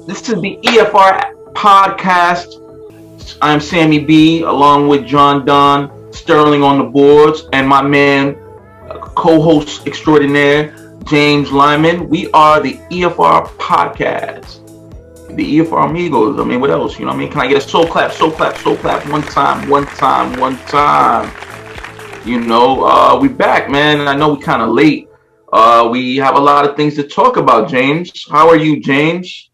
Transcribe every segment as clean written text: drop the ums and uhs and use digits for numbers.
This is the EFR podcast. I'm Sammy BE, along with John Don Sterling on the boards, and my man, co-host extraordinaire, James Lyman. We are the EFR podcast. The EFR amigos. I mean, what else? You know what I mean? Can I get a soul clap, soul clap, soul clap? One time, one time, one time. We back, man. I know we kind of late. We have a lot of things to talk about, James. How are you, James?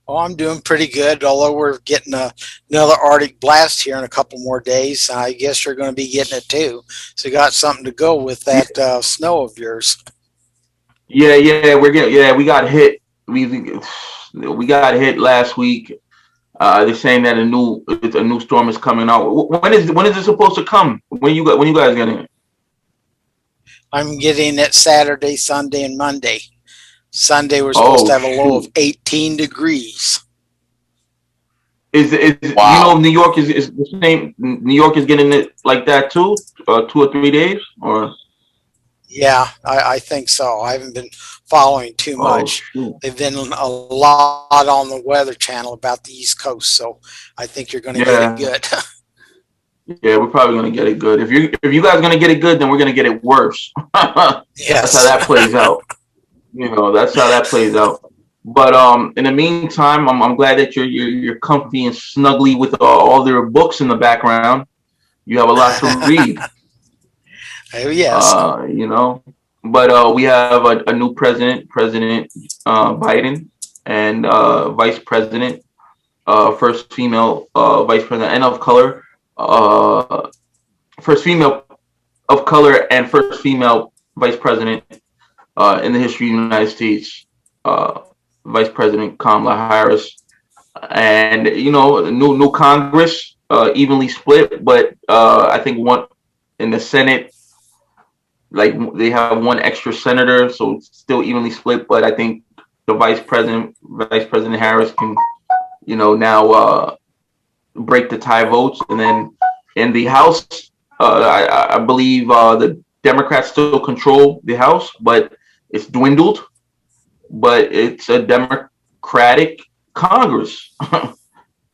Oh, I'm doing pretty good, although we're getting another Arctic blast here in a couple more days. I guess you're going to be getting it too. So you got something to go with that snow of yours. We got hit. We got hit last week. They're saying that a new storm is coming out. When is it supposed to come? When you guys getting it? I'm getting it Saturday, Sunday, and Monday. Sunday we're supposed to have a low of 18 degrees. Wow. New York is the same. New York is getting it like that too, 2 or 3 days, or yeah, I think so. I haven't been following too much. They've been a lot on the Weather Channel about the East Coast, so I think you're going to get it good. Yeah, we're probably going to get it good. If you guys are going to get it good, then we're going to get it worse. Yes. That's how that plays out. That's how that plays out. But in the meantime, I'm glad that you're comfy and snuggly with all their books in the background. You have a lot to read. Oh, yes. But we have a new President Biden, and Vice President, first female Vice President and of color, first female of color and first female Vice President in the history of the United States, Vice President Kamala Harris, and new Congress, evenly split, but I think one in the Senate. Like they have one extra senator, so it's still evenly split. But I think the Vice President Harris can, now break the tie votes. And then in the House, I believe the Democrats still control the House, but it's dwindled. But it's a Democratic Congress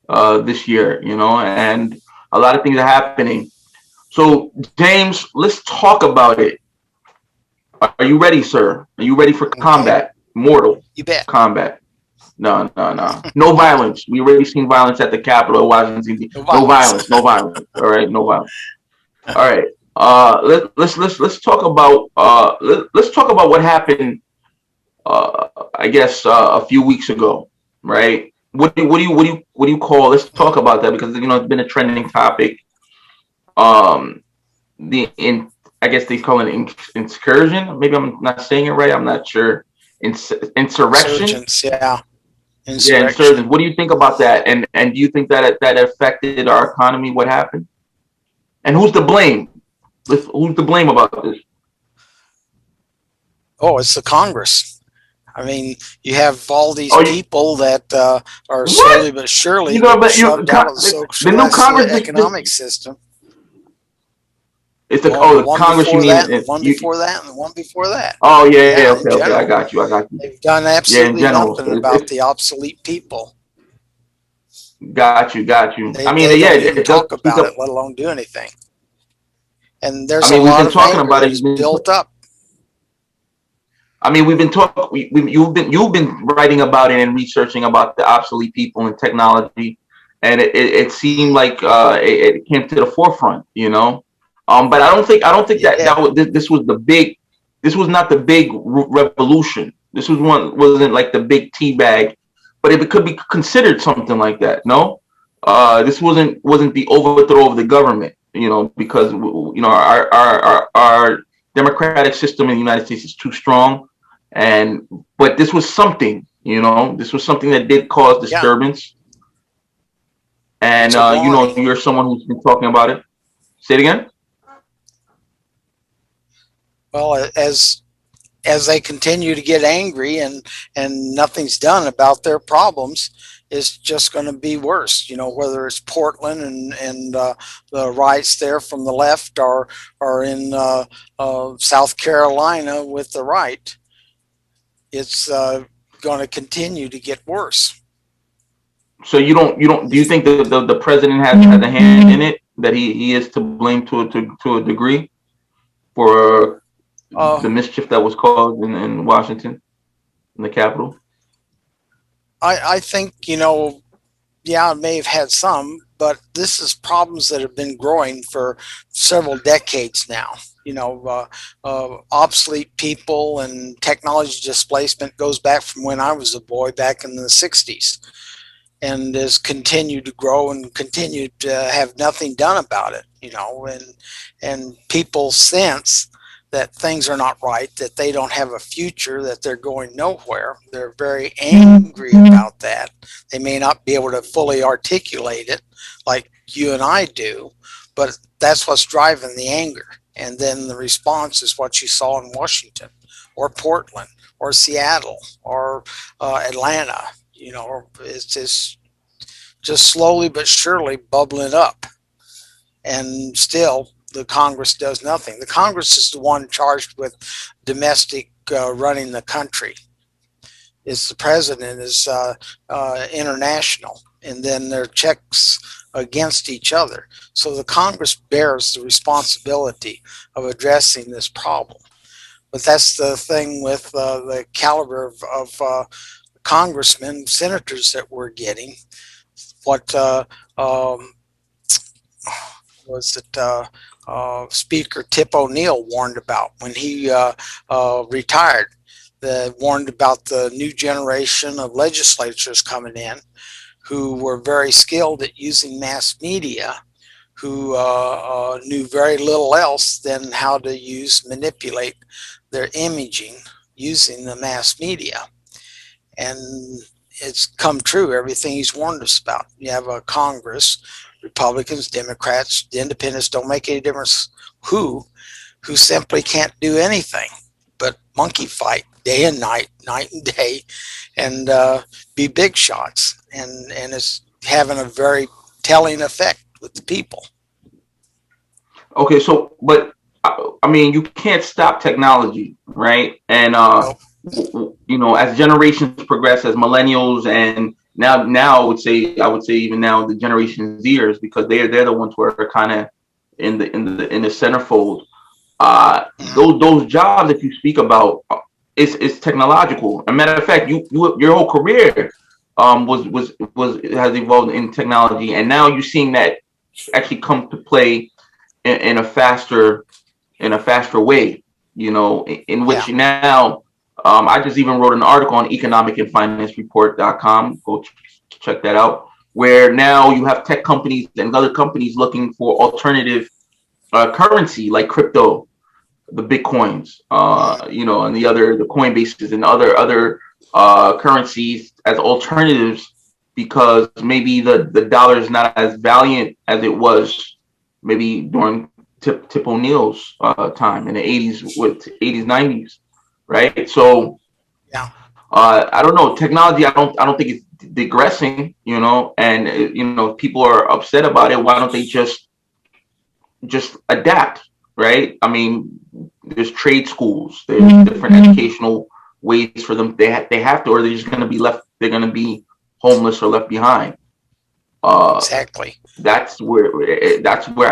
this year, and a lot of things are happening. So, James, let's talk about it. Are you ready, sir? Are you ready for combat? Mortal combat. No. No violence. We already seen violence at the Capitol of Washington D.C. No violence. All right, no violence. All right. Let's talk about what happened. I guess a few weeks ago, right? What do you call? Let's talk about that because it's been a trending topic. I guess they call it incursion. Maybe I'm not saying it right. I'm not sure. Insurrection. Yeah. Insurgents. What do you think about that? And do you think that affected our economy? What happened? And who's to blame? Who's to blame about this? Oh, it's the Congress. I mean, you have all these people that are slowly but surely shoved out of the new Congress economic system. It's the Congress you mean? One before that, and the one before that. Oh yeah. Okay, I got you. They've done absolutely nothing about the obsolete people. Got you. They don't even talk about it, let alone do anything. And there's a lot of anger that's built up. I mean, we've been talking. You've been writing about it and researching about the obsolete people and technology, and it seemed like it came to the forefront, But I don't think that this was the big. This was not the big revolution. This wasn't like the big tea bag, but it could be considered something like that. No, this wasn't the overthrow of the government. Because our democratic system in the United States is too strong, but this was something. This was something that did cause disturbance. And you're someone who's been talking about it. Say it again. Well, as they continue to get angry and nothing's done about their problems, it's just going to be worse. Whether it's Portland and the riots there from the left, or in South Carolina with the right, it's going going to continue to get worse. So do you think the president has a hand in it, that he is to blame to a degree for Uh, the mischief that was caused in Washington, in the Capitol? I think, yeah, it may have had some, but this is problems that have been growing for several decades now. Obsolete people and technology displacement goes back from when I was a boy back in the 60s, and has continued to grow and continued to have nothing done about it, and people sense that things are not right, that they don't have a future, that they're going nowhere. They're very angry about that. They may not be able to fully articulate it like you and I do, but that's what's driving the anger. And then the response is what you saw in Washington or Portland or Seattle or Atlanta. It's just slowly but surely bubbling up. And still, the Congress does nothing. The Congress is the one charged with domestic running the country. It's the president is international, and then their checks against each other. So the Congress bears the responsibility of addressing this problem. But that's the thing with the caliber of congressmen, senators that we're getting. What was it Speaker Tip O'Neill warned about when he retired? Warned about the new generation of legislators coming in who were very skilled at using mass media, who knew very little else than how to manipulate their imaging using the mass media. And it's come true, everything he's warned us about. You have a Congress, Republicans, Democrats, the independents, don't make any difference who simply can't do anything but monkey fight day and night and day, and be big shots. And it's having a very telling effect with the people. Okay, so but I mean, you can't stop technology, right? And Nope. as generations progress, as millennials, and now I would say even now the Generation Zers, because they're the ones who are kind of in the centerfold. Those jobs that you speak about, is technological. As a matter of fact, your whole career was has evolved in technology, and now you're seeing that actually come to play in a faster way. In which Yeah. now, I just even wrote an article on economicandfinancereport.com. Go check that out. Where now you have tech companies and other companies looking for alternative currency like crypto, the bitcoins, and the Coinbases and other currencies as alternatives, because maybe the dollar is not as valiant as it was maybe during Tip O'Neill's time in the 80s 90s, right? So Yeah. I don't know, technology. I don't think it's digressing, and if people are upset about it, why don't they just adapt, right? I mean, there's trade schools, there's different educational ways for them. They have to, or they're just going to be left. They're going to be homeless or left behind. Uh, Exactly. that's where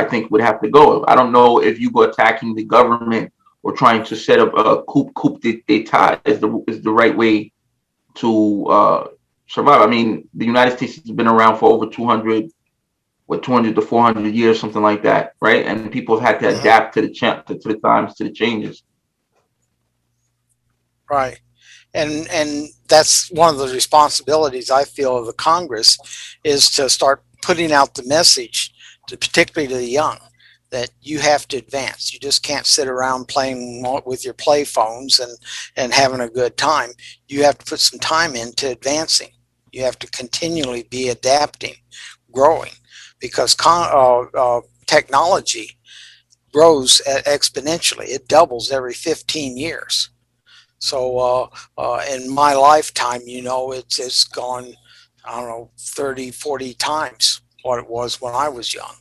I think would have to go. I don't know if you go attacking the government or trying to set up a coup d'état is the right way to survive. I mean, the United States has been around for over 200 to 400 years, something like that, right? And people have had to Mhm. adapt to the times, to the changes. Right. And that's one of the responsibilities I feel of the Congress, is to start putting out the message to, particularly to the young, that you have to advance. You just can't sit around playing with your play phones and having a good time. You have to put some time into advancing. You have to continually be adapting, growing, because technology grows exponentially. It doubles every 15 years. So in my lifetime, it's gone, I don't know, 30, 40 times what it was when I was young.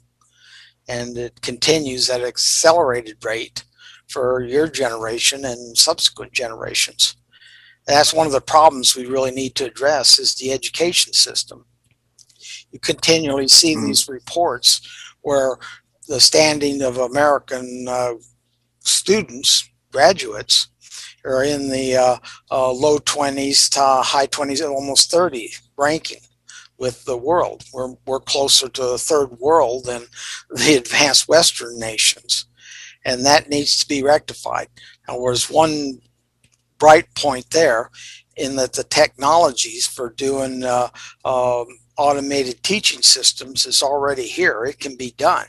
And it continues at an accelerated rate for your generation and subsequent generations. That's one of the problems we really need to address is the education system. You continually see Mm. these reports where the standing of American students, graduates, are in the low 20s to high 20s, almost 30 ranking with the world. We're closer to the third world than the advanced Western nations, and that needs to be rectified. Now, there's one bright point there in that the technologies for doing automated teaching systems is already here. It can be done.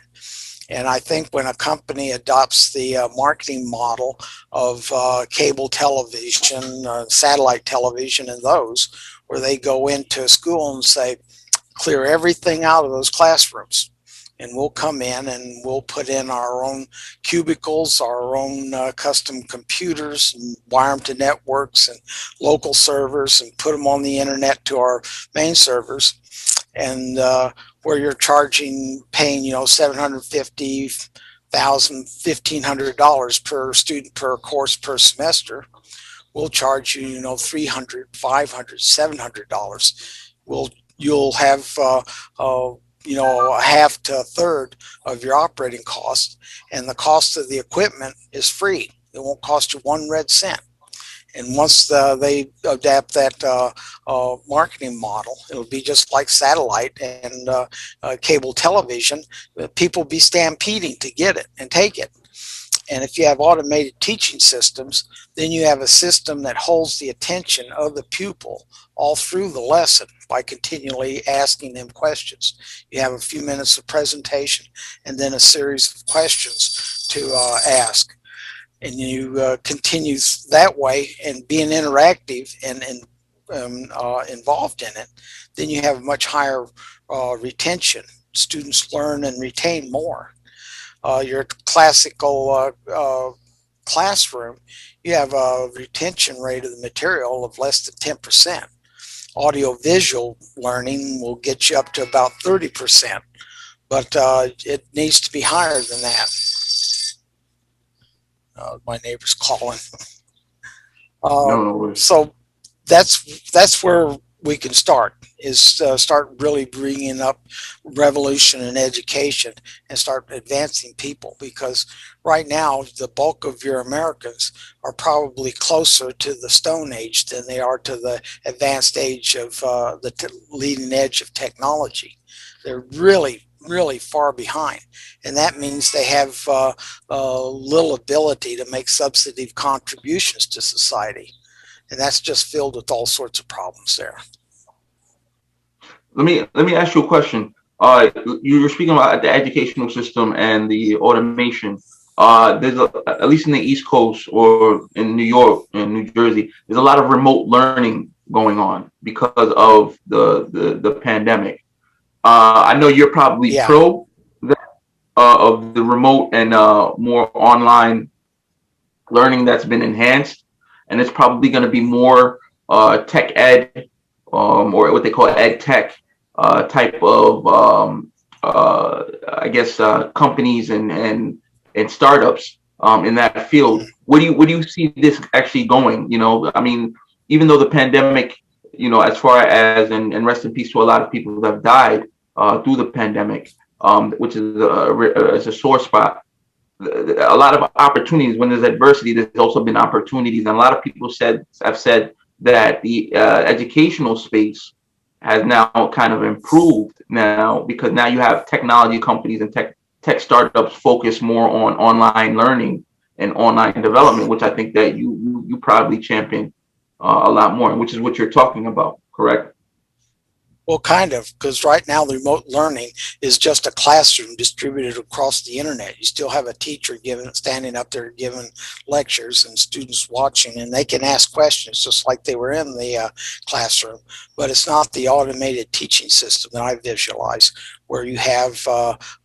And I think when a company adopts the marketing model of cable television, satellite television, and those, where they go into a school and say, clear everything out of those classrooms, and we'll come in and we'll put in our own cubicles, our own custom computers, and wire them to networks and local servers and put them on the internet to our main servers. And where you're paying, $750,000, $1,500 per student per course per semester, we'll charge you, $300, $500, $700. You'll have a half to a third of your operating cost, and the cost of the equipment is free. It won't cost you one red cent. And once they adapt that marketing model, it'll be just like satellite and cable television. People will be stampeding to get it and take it. And if you have automated teaching systems, then you have a system that holds the attention of the pupil all through the lesson by continually asking them questions. You have a few minutes of presentation and then a series of questions to ask. And you continue that way, and being interactive and involved in it, then you have much higher retention. Students learn and retain more. Your classical classroom, you have a retention rate of the material of less than 10%. Audio-visual learning will get you up to about 30%, but it needs to be higher than that. My neighbor's calling. No. So that's where we can start, is start really bringing up revolution in education and start advancing people, because right now the bulk of your Americans are probably closer to the Stone Age than they are to the advanced age of leading edge of technology. They're really far behind, and that means they have little ability to make substantive contributions to society, and that's just filled with all sorts of problems there. Let me ask you a question. You were speaking about the educational system and the automation. At least in the East Coast or in New York and New Jersey, there's a lot of remote learning going on because of the pandemic. I know you're probably Yeah. pro that, of the remote and more online learning that's been enhanced, and it's probably going to be more tech ed, or what they call ed tech type of I guess companies and startups in that field. Where do you see this actually going? I mean, even though the pandemic, as far as and rest in peace to a lot of people that have died through the pandemic, which is a sore spot. A lot of opportunities. When there's adversity, there's also been opportunities, and a lot of people have said that the educational space has now kind of improved now, because now you have technology companies and tech startups focus more on online learning and online development, which I think that you probably champion a lot more, which is what you're talking about, correct? Well, kind of, because right now the remote learning is just a classroom distributed across the internet. You still have a teacher standing up there giving lectures and students watching, and they can ask questions just like they were in the classroom. But it's not the automated teaching system that I visualize, where you have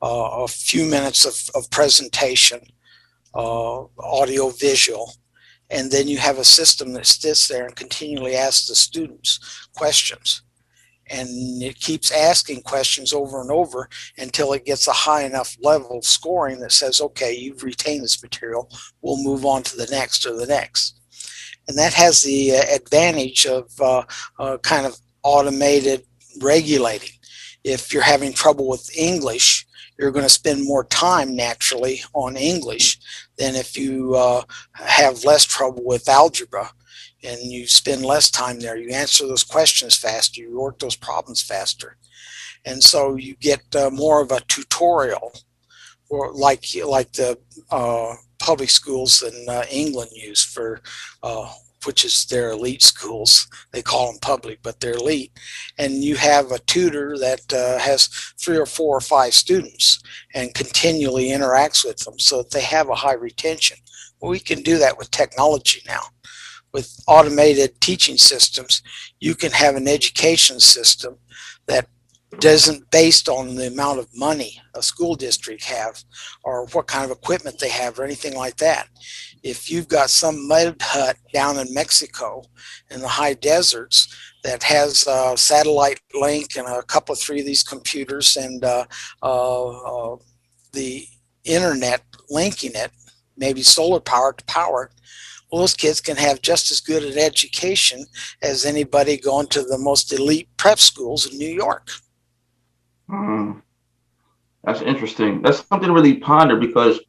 a few minutes of presentation, audio visual, and then you have a system that sits there and continually asks the students questions. And it keeps asking questions over and over until it gets a high enough level of scoring that says, okay, you've retained this material, we'll move on to the next or the next. and that has the advantage of kind of automated regulating. If you're having trouble with English, you're going to spend more time naturally on English than if you have less trouble with algebra, and you spend less time there. You answer those questions faster, you work those problems faster, and so you get more of a tutorial, or like the public schools in England use for which is their elite schools. They call them public, but they're elite. And you have a tutor that has 3 or 4 or 5 students and continually interacts with them so that they have a high retention. Well, we can do that with technology now. With automated teaching systems, you can have an education system that doesn't based on the amount of money a school district have or what kind of equipment they have or anything like that. If you've got some mud hut down in Mexico in the high deserts that has a satellite link and a couple of 3 of these computers and the internet linking it, maybe solar power to power it, well, those kids can have just as good an education as anybody going to the most elite prep schools in New York. That's interesting. That's something to really ponder, because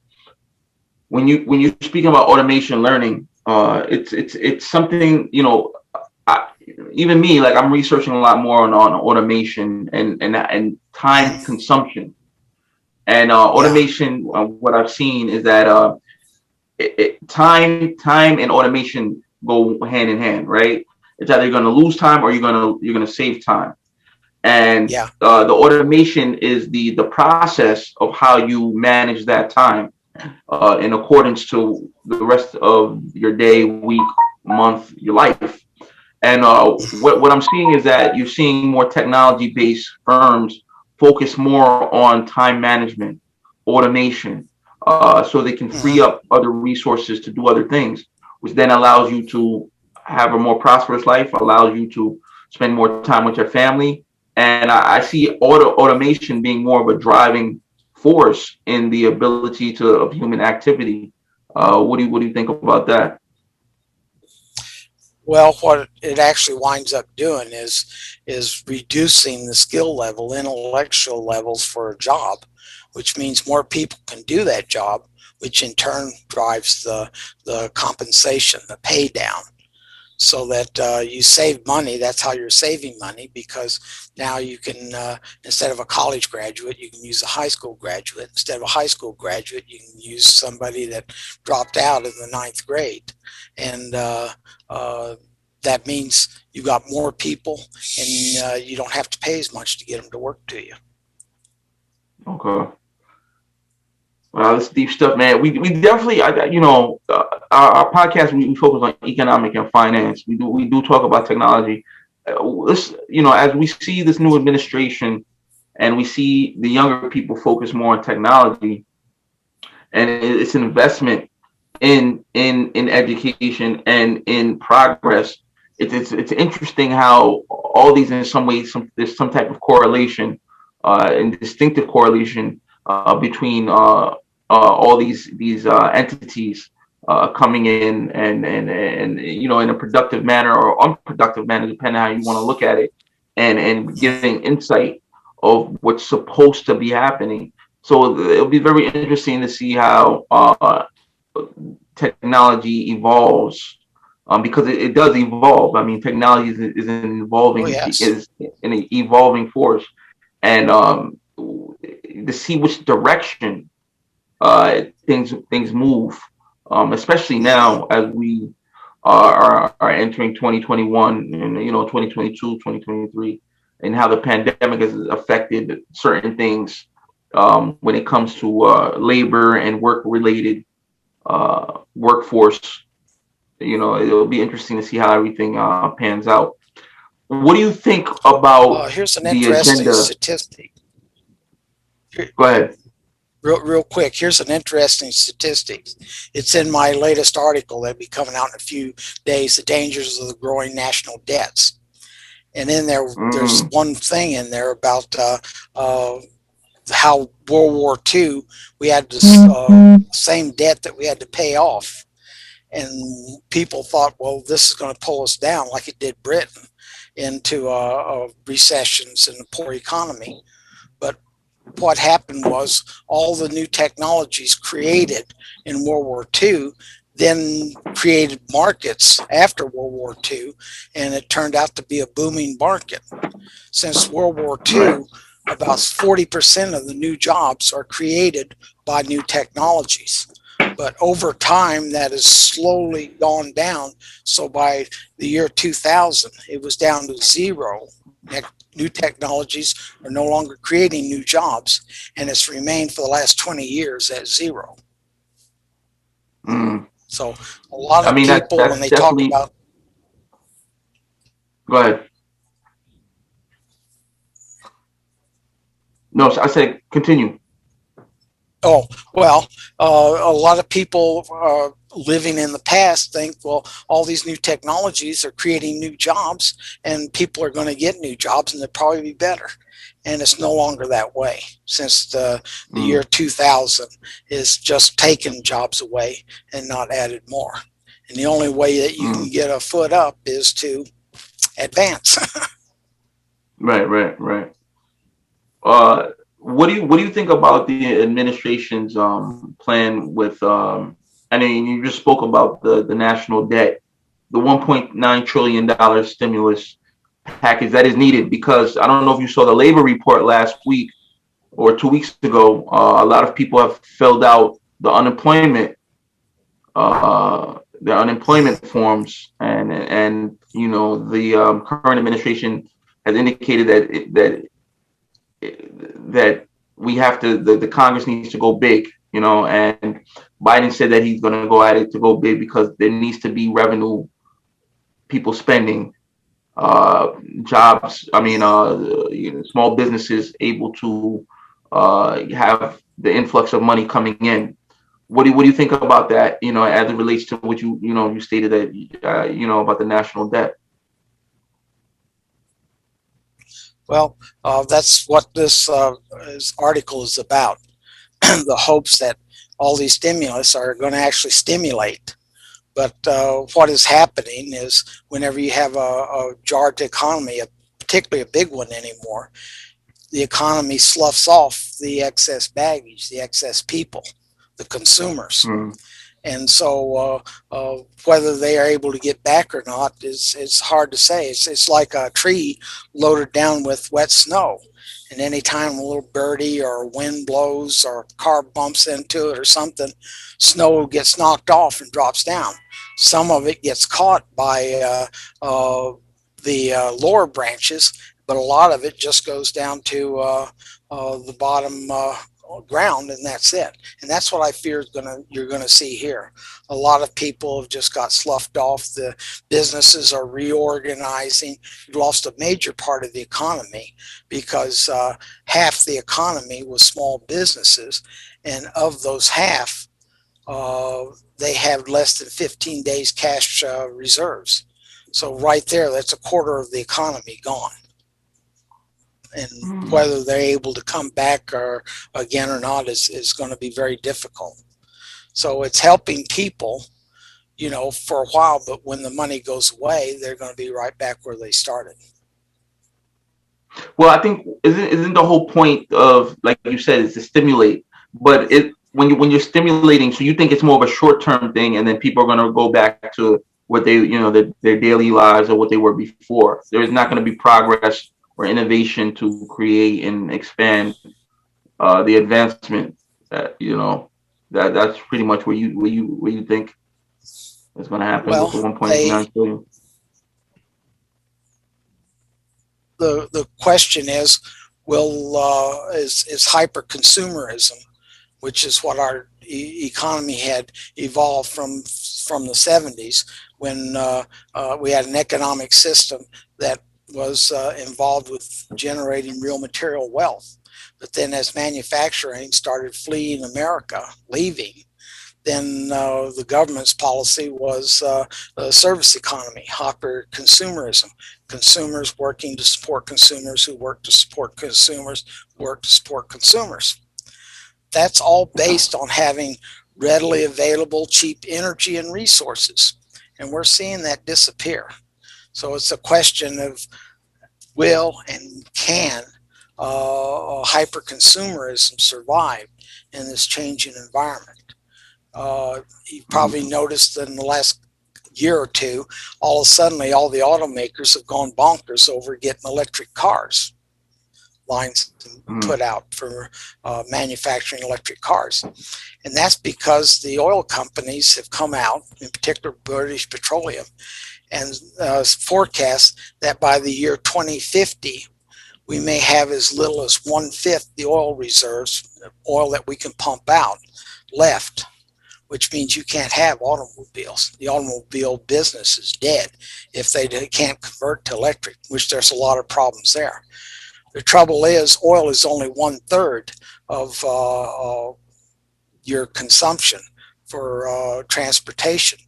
when you speak about automation learning, it's something, even me, like, I'm researching a lot more on automation and time consumption. And automation, what I've seen is that time and automation go hand in hand, right? It's either you're going to lose time or you're going to save time. And the automation is the process of how you manage that time in accordance to the rest of your day, week, month, your life. And what I'm seeing is that you're seeing more technology-based firms focus more on time management, automation, so they can free up other resources to do other things, which then allows you to have a more prosperous life, allows you to spend more time with your family. And I see automation being more of a driving force in the ability of human activity. What do you think about that? Well, what it actually winds up doing is reducing the skill level, intellectual levels for a job, which means more people can do that job, which in turn drives the compensation, the pay down. So that you save money. That's how you're saving money, because now you can, instead of a college graduate, you can use a high school graduate. Instead of a high school graduate, you can use somebody that dropped out in the 9th grade. And that means you got more people, and you don't have to pay as much to get them to work to you. Okay. Wow, this deep stuff, man. We definitely, our podcast, we focus on economic and finance. We do talk about technology. This, as we see this new administration, and we see the younger people focus more on technology, and it's an investment in education and in progress. It's interesting how all these, in some ways, there's some type of correlation, and distinctive correlation between all these entities coming in and in a productive manner or unproductive manner, depending on how you want to look at it, and giving insight of what's supposed to be happening. So it'll be very interesting to see how technology evolves, because it does evolve. I mean, technology is an evolving is an evolving force, and to see which direction things move, especially now as we are entering 2021 and 2022, 2023, and how the pandemic has affected certain things when it comes to labor and work related workforce. It'll be interesting to see how everything pans out. What do you think about here's an the interesting agenda? statistic. Go ahead. Real quick, here's an interesting statistic. It's in my latest article that'll be coming out in a few days, The Dangers of the Growing National Debts. And in there, there's one thing in there about how World War II, we had this same debt that we had to pay off. and people thought, well, this is going to pull us down like it did Britain into recessions and a poor economy. But what happened was all the new technologies created in World War II then created markets after World War II, and it turned out to be a booming market. Since World War II, about 40% of the new jobs are created by new technologies. But over time, that has slowly gone down. So by the year 2000, it was down to zero. New technologies are no longer creating new jobs, and it's remained for the last 20 years at zero. Mm. So a lot I of mean, people, that's when they talk definitely. about, Go ahead. No, I said continue. oh, well, a lot of people living in the past think, well, all these new technologies are creating new jobs, and people are going to get new jobs, and they'll probably be better. And it's no longer that way, since the year Mm. 2000 is just taken jobs away and not added more. And the only way that you can Mm. get a foot up is to advance. Right, right, right. Uh, what do you think about the administration's plan with I mean, you just spoke about the national debt, the 1.9 trillion dollar stimulus package that is needed, because I don't know if you saw the labor report last week or 2 weeks ago. A lot of people have filled out the unemployment forms, and the current administration has indicated that we have to the Congress needs to go big, and Biden said that he's going to go at it to go big because there needs to be revenue, people spending, jobs. I mean, small businesses able to have the influx of money coming in. What do you think about that? As it relates to what you stated that about the national debt. Well, that's what this article is about. The hopes that all these stimulus are going to actually stimulate. But what is happening is whenever you have a jarred economy, particularly a big one anymore, the economy sloughs off the excess baggage, the excess people, the consumers. Mm. And so whether they are able to get back or not is it's hard to say. It's like a tree loaded down with wet snow. And anytime a little birdie or wind blows or a car bumps into it or something, snow gets knocked off and drops down. Some of it gets caught by the lower branches, but a lot of it just goes down to the bottom ground, and that's it. And that's what I fear you're gonna see here. A lot of people have just got sloughed off. The businesses are reorganizing. You've lost a major part of the economy because half the economy was small businesses, and of those half, they have less than 15 days cash reserves. So right there, that's a quarter of the economy gone. And Mm. whether they're able to come back or again or not is going to be very difficult. So it's helping people, for a while, but when the money goes away, they're going to be right back where they started. Well, I think isn't the whole point of, like you said, is to stimulate, but when you're stimulating, so you think it's more of a short term thing, and then people are going to go back to what they their daily lives or what they were before. There is not going to be progress or innovation to create and expand the advancement that that's pretty much where you think is going to happen with Well, the 1.9 they trillion. the question is, will is hyper consumerism, which is what our economy had evolved from the 70s, when we had an economic system that was involved with generating real material wealth. But then as manufacturing started fleeing America, leaving, then the government's policy was a service economy, hyper consumerism. Consumers working to support consumers who work to support consumers who work to support consumers. That's all based on having readily available, cheap energy and resources. And we're seeing that disappear. So it's a question of will and can hyper-consumerism survive in this changing environment. You've probably noticed that in the last year or two, all of a sudden, all the automakers have gone bonkers over getting electric cars. Lines put out for manufacturing electric cars. And that's because the oil companies have come out, in particular British Petroleum, and forecast that by the year 2050, we may have as little as 1/5 the oil reserves, oil that we can pump out, left, which means you can't have automobiles. The automobile business is dead if they can't convert to electric, which there's a lot of problems there. The trouble is, oil is only 1/3 of your consumption for transportation.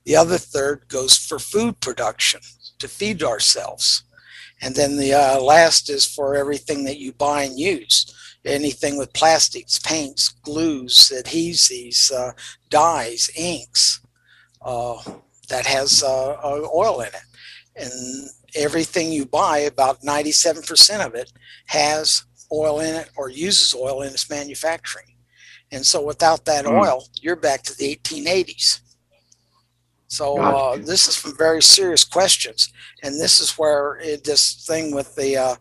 The other third goes for food production to feed ourselves. And then the last is for everything that you buy and use. Anything with plastics, paints, glues, adhesives, dyes, inks, that has oil in it. And everything you buy, about 97% of it has oil in it or uses oil in its manufacturing. And so without that oil, you're back to the 1880s. So this is some very serious questions. And this is where this thing with the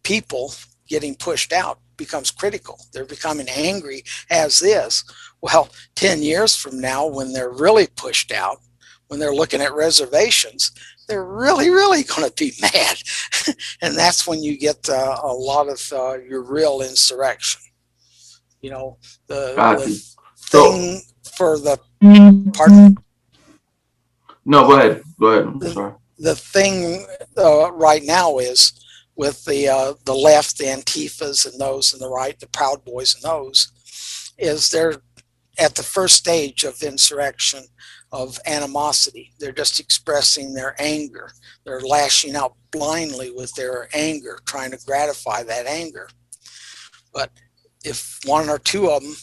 people getting pushed out becomes critical. They're becoming angry as is. Well, 10 years from now, when they're really pushed out, when they're looking at reservations, they're really, really going to be mad. And that's when you get a lot of your real insurrection. You know, the thing for the, pardon? No, go ahead. Go ahead. I'm sorry. The thing right now is with the left, the Antifas and those, and the right, the Proud Boys and those, is they're at the first stage of insurrection, of animosity. They're just expressing their anger. They're lashing out blindly with their anger, trying to gratify that anger. But if one or two of them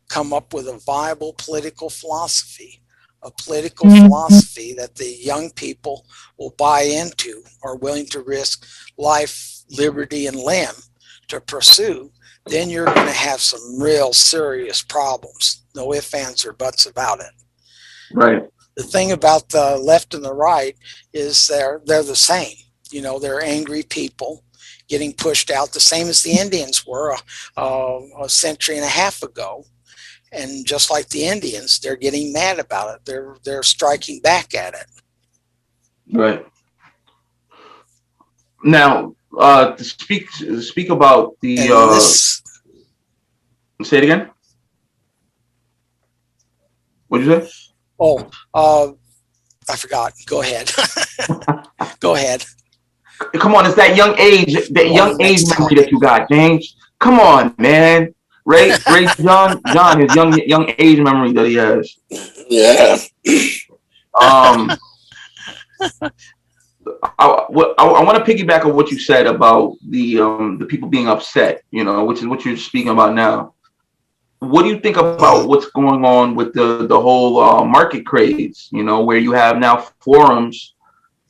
come up with a viable political philosophy, a political philosophy that the young people will buy into, are willing to risk life, liberty, and limb to pursue, then you're going to have some real serious problems. No ifs, ands, or buts about it. Right. The thing about the left and the right is they're the same. You know, they're angry people getting pushed out, the same as the Indians were a century and a half ago. And just like the Indians, they're getting mad about it. They're striking back at it. Right. Now, to speak about the say it again. What'd you say? Oh, I forgot. Go ahead. Go ahead. Come on, it's that young age memory that you got, James. Come on, man. Ray John, his young age memory that he has. Yeah. I want to piggyback on what you said about the people being upset, you know, which is what you're speaking about now. What do you think about what's going on with the whole market craze, you know, where you have now forums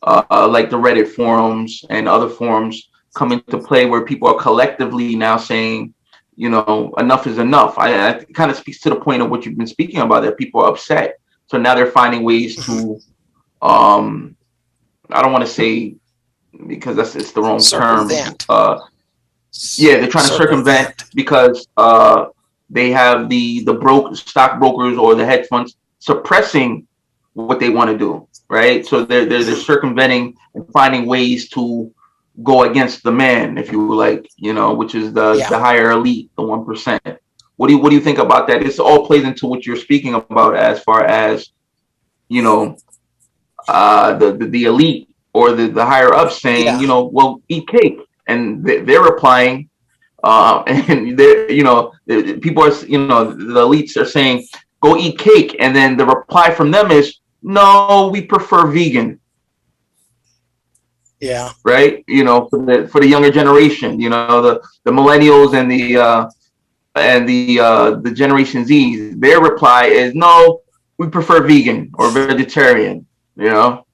like the Reddit forums and other forums come into play where people are collectively now saying, you know, enough is enough. I kind of speaks to the point of what you've been speaking about, that people are upset. So now they're finding ways to, I don't want to say, because it's the wrong term. Yeah, they're trying to circumvent because they have the stockbrokers or the hedge funds suppressing what they want to do, right? So they're circumventing and finding ways to go against the man, if you like, you know, which is the higher elite, the 1%. What do you think about that? This all plays into what you're speaking about as far as, you know, the elite or the higher up saying, you know, well, eat cake, and they're replying, and they're, you know, people are, you know, the elites are saying, go eat cake, and then the reply from them is, no, we prefer vegan. Yeah. Right. You know, for the younger generation, you know, the millennials and the Generation Z, their reply is no, we prefer vegan or vegetarian, you know,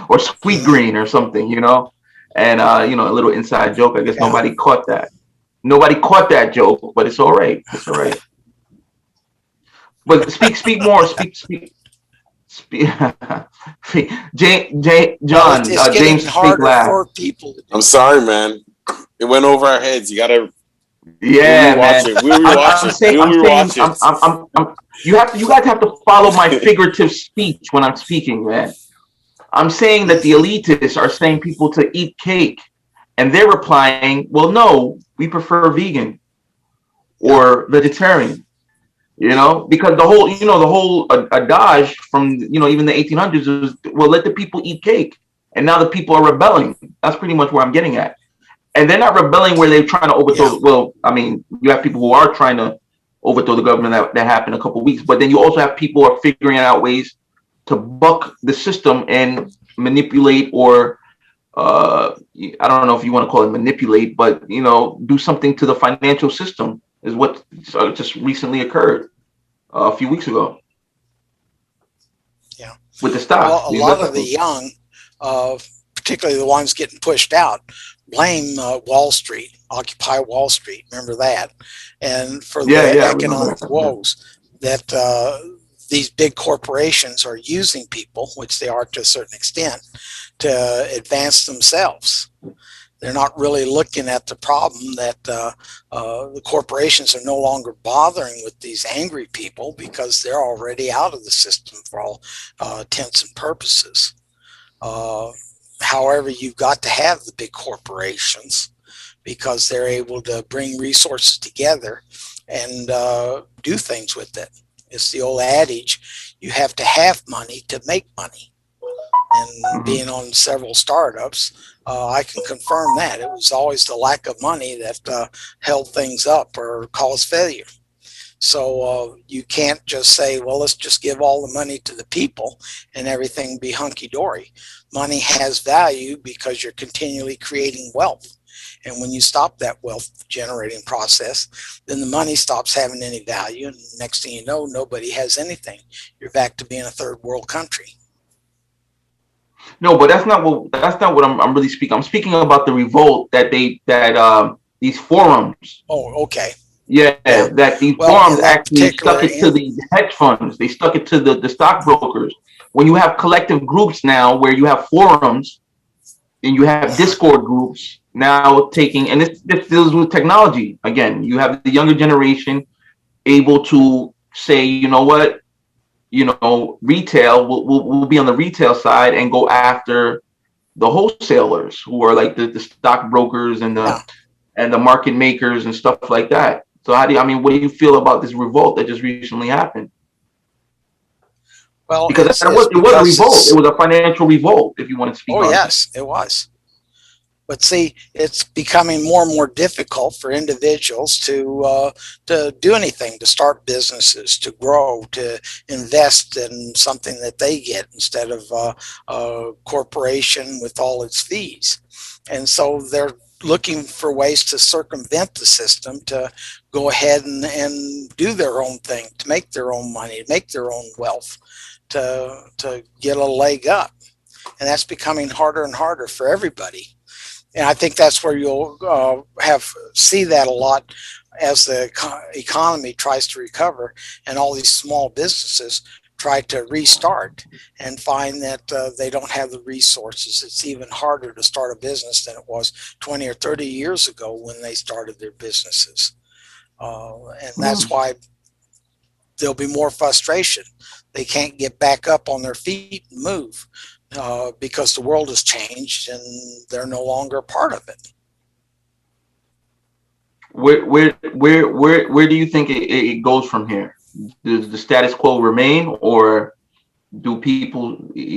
or sweet Mhm. green or something, you know. And a little inside joke. I guess Yeah. nobody caught that. Nobody caught that joke, but it's all right. It's all right. But speak more. Speak. Well, John, it's getting James, speak harder last. for people to I'm do. sorry, man. It went over our heads. You gotta. We'll Yeah, rewatch man. it. We'll rewatch I'm it. saying, We'll rewatch it. you guys have to follow my figurative speech when I'm speaking, man. I'm saying that the Mhm. elitists are saying people to eat cake, and they're replying, well, no, we prefer vegan Yeah. or vegetarian. Because the whole adage from even the 1800s is, well, let the people eat cake, and now the people are rebelling. That's pretty much where I'm getting at. And they're not rebelling where they're trying to Yeah. overthrow. Well, I mean, you have people who are trying to overthrow the government that happened a couple of weeks, but then you also have people who are figuring out ways to buck the system and manipulate, or I don't know if you want to call it manipulate, but do something to the financial system, is what just recently occurred a few weeks ago Yeah. with the stocks, Well, a the lot of the investment. young, uh, particularly the ones getting pushed out, blame Wall Street, Occupy Wall Street. Remember that, and for Yeah, the yeah, I remember economic that. Yeah. woes that these big corporations are using people, which they are to a certain extent, to advance themselves. They're not really looking at the problem that the corporations are no longer bothering with these angry people because they're already out of the system for all intents and purposes. Uh, However, you've got to have the big corporations because they're able to bring resources together and do things with it. It's the old adage, you have to have money to make money. And Hmm. being on several startups, I can confirm that. It was always the lack of money that held things up or caused failure. So you can't just say, well, let's just give all the money to the people and everything be hunky dory. Money has value because you're continually creating wealth. And when you stop that wealth generating process, then the money stops having any value. And next thing you know, nobody has anything. You're back to being a third world country. No, but that's not what I'm really speaking. I'm speaking about the revolt that these forums. Oh, okay. Yeah, Yeah. that these Well, forums in that actually particular, stuck it to the hedge funds. They stuck it to the stockbrokers. When you have collective groups now, where you have forums and you have Discord groups now taking, and this deals with technology again. You have the younger generation able to say, you know what, retail will be on the retail side and go after the wholesalers who are like the stockbrokers and yeah. the market makers and stuff like that. So what do you feel about this revolt that just recently happened? Well, Because it's it was a because revolt. It it's, was a financial revolt, if you want to speak oh, on it. yes, it was. But see, it's becoming more and more difficult for individuals to do anything, to start businesses, to grow, to invest in something that they get instead of a corporation with all its fees. And so they're looking for ways to circumvent the system to go ahead and do their own thing, to make their own money, make their own wealth, to get a leg up. And that's becoming harder and harder for everybody. And I think that's where you'll see that a lot as the economy tries to recover and all these small businesses try to restart and find that they don't have the resources. It's even harder to start a business than it was 20 or 30 years ago when they started their businesses. And that's Mm. why there'll be more frustration. They can't get back up on their feet and move because the world has changed and they're no longer a part of it. Where do you think it goes from here? Does the status quo remain, or do people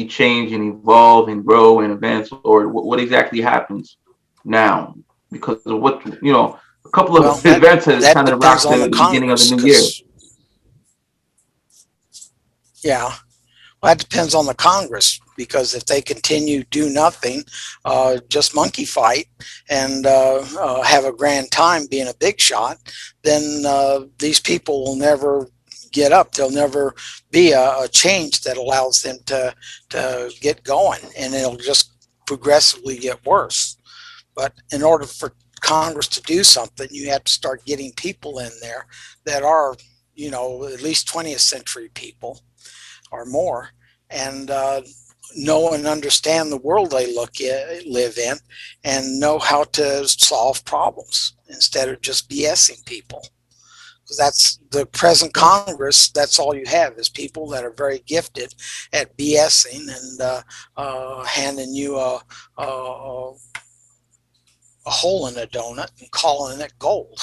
change and evolve and grow and advance, or what exactly happens now? Because of what a couple Well, of events has that kind of depends rocked on the the beginning of the Congress new year. because, yeah. Well, that depends on the Congress, because if they continue do nothing, just monkey fight, and have a grand time being a big shot, then these people will never get up. There'll never be a change that allows them to get going, and it'll just progressively get worse. But in order for Congress to do something, you have to start getting people in there that are, at least 20th century people or more, and know and understand the world they live in, and know how to solve problems instead of just BSing people. Because that's the present Congress. That's all you have is people that are very gifted at BSing and handing you a hole in a donut and calling it gold.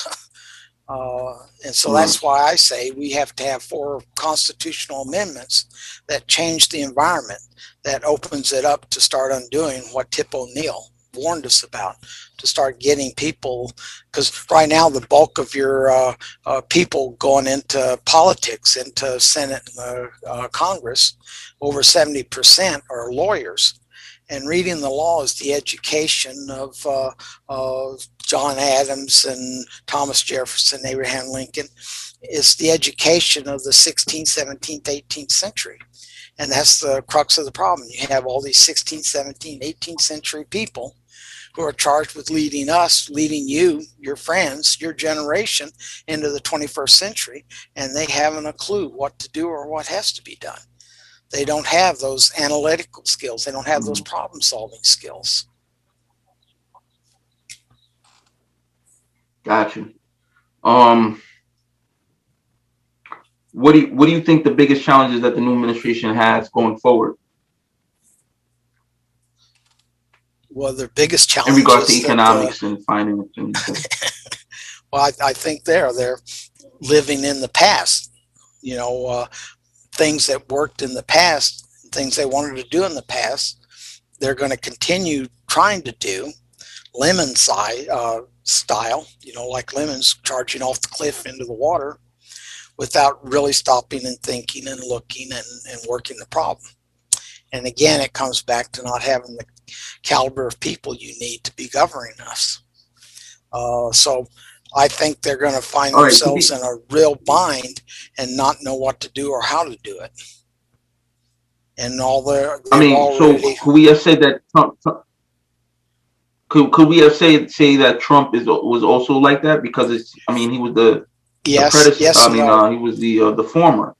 And so that's why I say we have to have 4 constitutional amendments that change the environment, that opens it up to start undoing what Tip O'Neill warned us about, to start getting people, because right now the bulk of your people going into politics, into Senate and Congress, over 70% are lawyers. And reading the law is the education of John Adams and Thomas Jefferson, Abraham Lincoln. It's the education of the 16th, 17th, 18th century. And that's the crux of the problem. You have all these 16th, 17th, 18th century people who are charged with leading us, leading you, your friends, your generation into the 21st century, and they haven't a clue what to do or what has to be done. They don't have those analytical skills. They don't have those problem-solving skills. Gotcha. What do you think the biggest challenges that the new administration has going forward Well, their biggest in challenge regards to is that economics and finance? And well, I think they're living in the past. Things that worked in the past, things they wanted to do in the past, they're going to continue trying to do. Lyman style, like Lyman's charging off the cliff into the water without really stopping and thinking and looking and working the problem. And again, it comes back to not having the caliber of people you need to be governing us. So I think they're going to find themselves in a real bind and not know what to do or how to do it. And all their, so could we have said that Trump? Could we have say that Trump was also like that, because he was the predecessor. Yes, he was the former.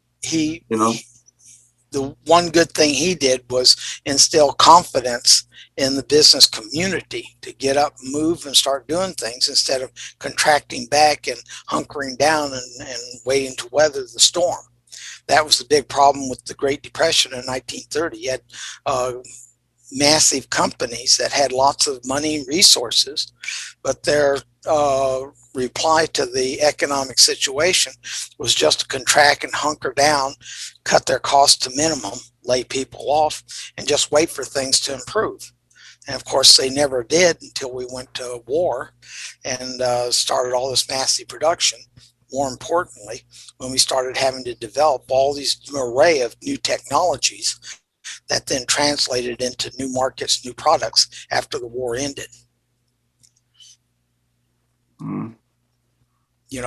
The one good thing he did was instill confidence in the business community to get up, move, and start doing things instead of contracting back and hunkering down and waiting to weather the storm. That was the big problem with the Great Depression in 1930. You had massive companies that had lots of money and resources, but their reply to the economic situation was just to contract and hunker down, cut their costs to minimum, lay people off, and just wait for things to improve. And of course, they never did until we went to war and started all this massive production. More importantly, when we started having to develop all these array of new technologies that then translated into new markets, new products after the war ended.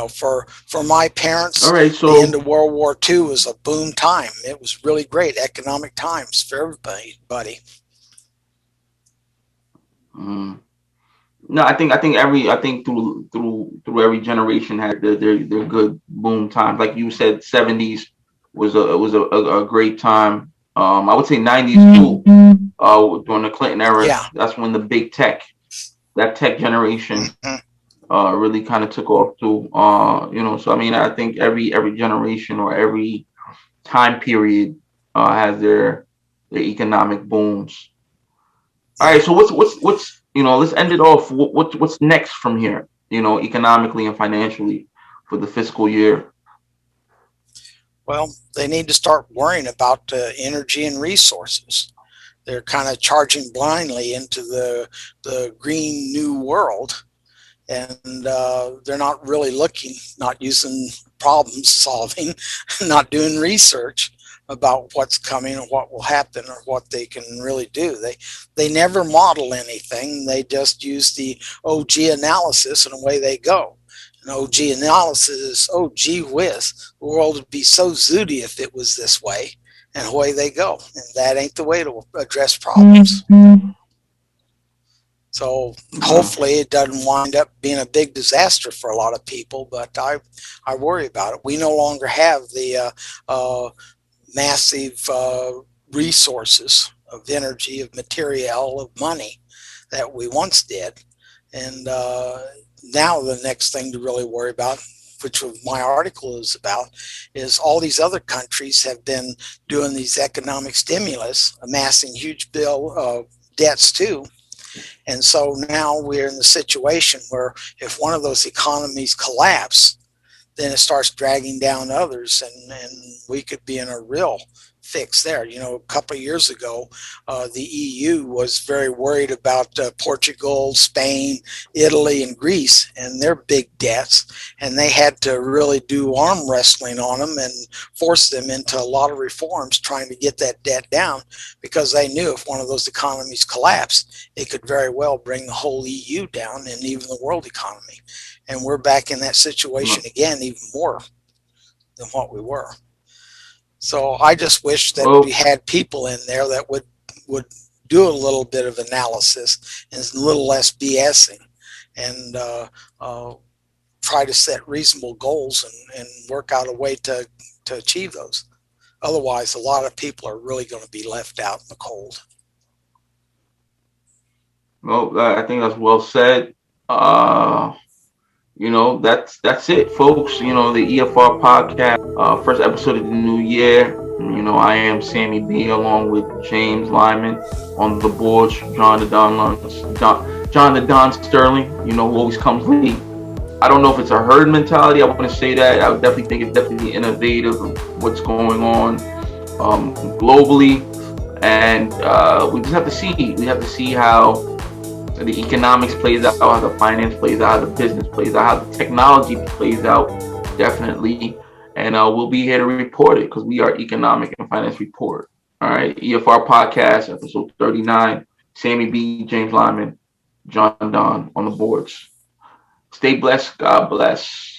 For my parents, the end of World War II was a boom time. It was really great economic times for everybody. No, I think through every generation had their good boom times. Like you said, 70s was a great time. I would say 90s too. During the Clinton era, that's when the big tech generation really kind of took off too. So I think every generation or every time period has their economic booms. All right, so what's let's end it off. What's next from here? Economically and financially for the fiscal year. Well, they need to start worrying about energy and resources. They're kind of charging blindly into the green new world, and they're not really looking, not using problem solving, not doing research. about what's coming and what will happen or what they can really do. They never model anything. They just use the OG analysis and away they go. And OG analysis is, oh, gee whiz, the world would be so zooty if it was this way. And away they go. And that ain't the way to address problems. So hopefully it doesn't wind up being a big disaster for a lot of people, but I worry about it. We no longer have the massive resources of energy, of material, of money that we once did. And now the next thing to really worry about, which my article is about, is all these other countries have been doing these economic stimulus, amassing huge debts too. And so now we're in the situation where if one of those economies collapse, then it starts dragging down others, and we could be in a real fix there. You know, a couple of years ago, the EU was very worried about Portugal, Spain, Italy, and Greece and their big debts, and they had to really do arm wrestling on them and force them into a lot of reforms trying to get that debt down, because they knew if one of those economies collapsed, it could very well bring the whole EU down and even the world economy. And we're back in that situation again, even more than what we were. So I just wish that we had people in there that would do a little bit of analysis and a little less BSing, and try to set reasonable goals and work out a way to achieve those. Otherwise, a lot of people are really going to be left out in the cold. Well, I think that's well said. You know, that's it, folks. You know, the EFR podcast, first episode of the new year. You know, I am Sammy BE along with James Lyman on the boards, John the Don Sterling, you know, who always comes late. I don't know if it's a herd mentality. I want to say that. I would definitely think it's definitely innovative of what's going on globally. And we just have to see. We have to see how the economics plays out, how the finance plays out, how the business plays out, how the technology plays out, definitely. And we'll be here to report it because we are Economic and Finance Report. All right, EFR Podcast, episode 39. Sammy BE, James Lyman, John Don on the boards. Stay blessed. God bless.